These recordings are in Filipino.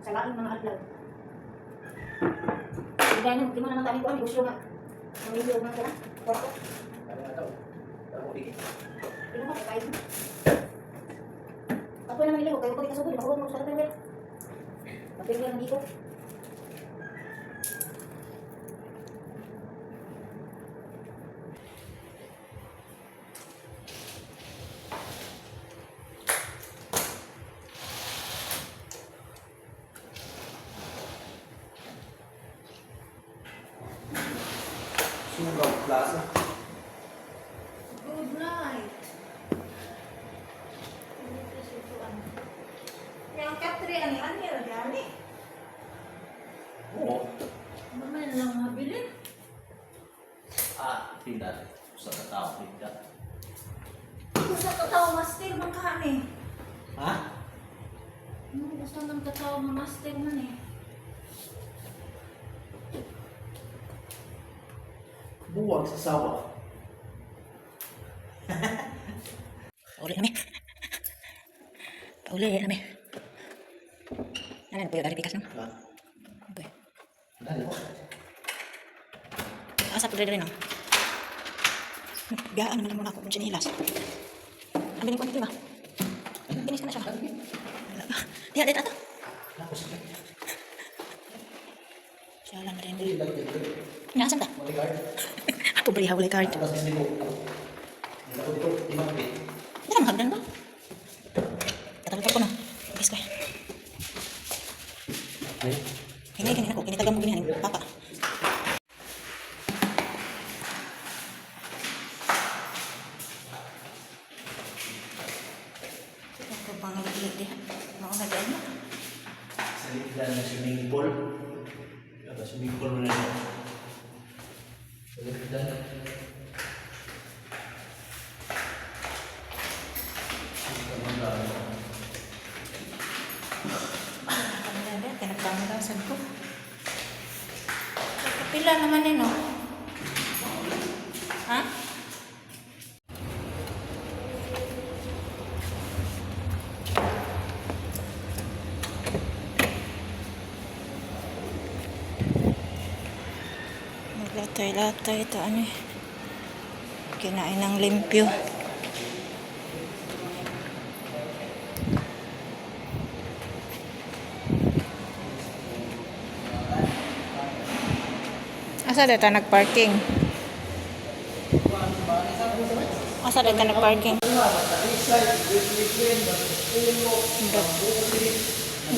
Sa laing mga adlaw. Kaya nung, di mo naman tayo ko, gusto nga. Mamilyo nga ka. Kwarto. Ino mo, kakain mo. Ako naman niliho, kayo ko ikasubo, di makulong mo sa kapil. Mapigil ang dito. Sugaw Plaza. Good night. Yang katri ani ani lagi ani. bilin. Pindah. Sa katao, pindah. Gusto ko tao master man kami. Ha? Gusto nang katao master man eh. Buwag sa sawa. Pauli kami. Pauli kami. Ano po yung dari pikas no? Ha? Okay. Ano? Asa po rin no? Gaan naman muna ako ng chinilas. Ang biling ko dito ba? Binis ka na siya. Diya, dito ata. Ako sige. Siya lang rin. Hindi lang dito. Nasaan ta? Bodyguard. Ako bali hawali card. Ako sa sinibo. Hindi ako dito. Timagpit. Hindi ka mahagdan ba? Tatalipag ko no. Ibis ko. Okay. Hinay ganyan ako. Kinitagan mo ganyan. Papa. Ito bang nagigilid? Mauna dyan mo. Sa likdan na swimming pool. Swimming pool mo na yun. Sa likdan. Pinagdami lang sa ko. Kapila naman eh no? Ha? Maglatay-latay ito ano eh. Kinain ng limpyo. Asa dito nagparking? Asa dito nagparking?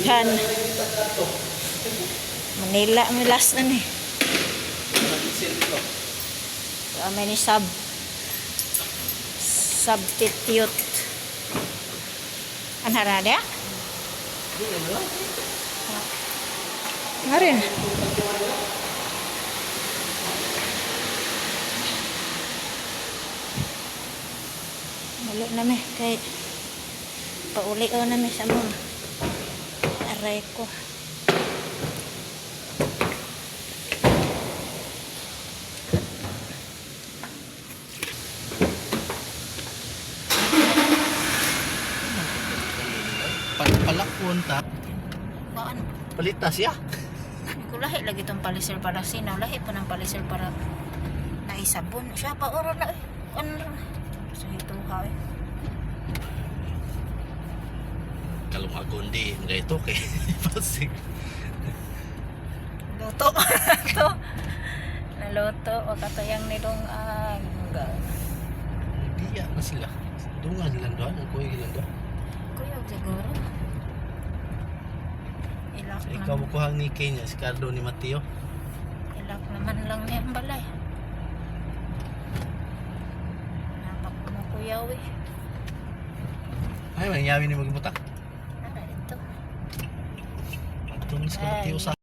Yan. Manila ang last na ni. Kami ni substitute. Ang harada? Nga rin. Mali namin kay pauli o namin sa mga aray ko. Palakon ta. Baan? Palitas ya. Kung lahi lagi itong palisir para sinaw, lahi pa ng palisir para naisabon. Siya pa oro na eh. Ano lang. So ito ha eh. Kalau magondi enggak itu kay pasig. Luto. Ito. Naluto o katayang nilong Dia na sila. Dungan lang doon, ang kuy lang doon. kuyog siguro. Ilak So, naman. ikaw mo kuhang ni Kenya, si Cardo ni Mateo. Ilak naman lang niya ang balay. Napak mo kuyaw eh. Ay, mangyawi ni magbutak. Ano ito? Tumis ka Mateo sa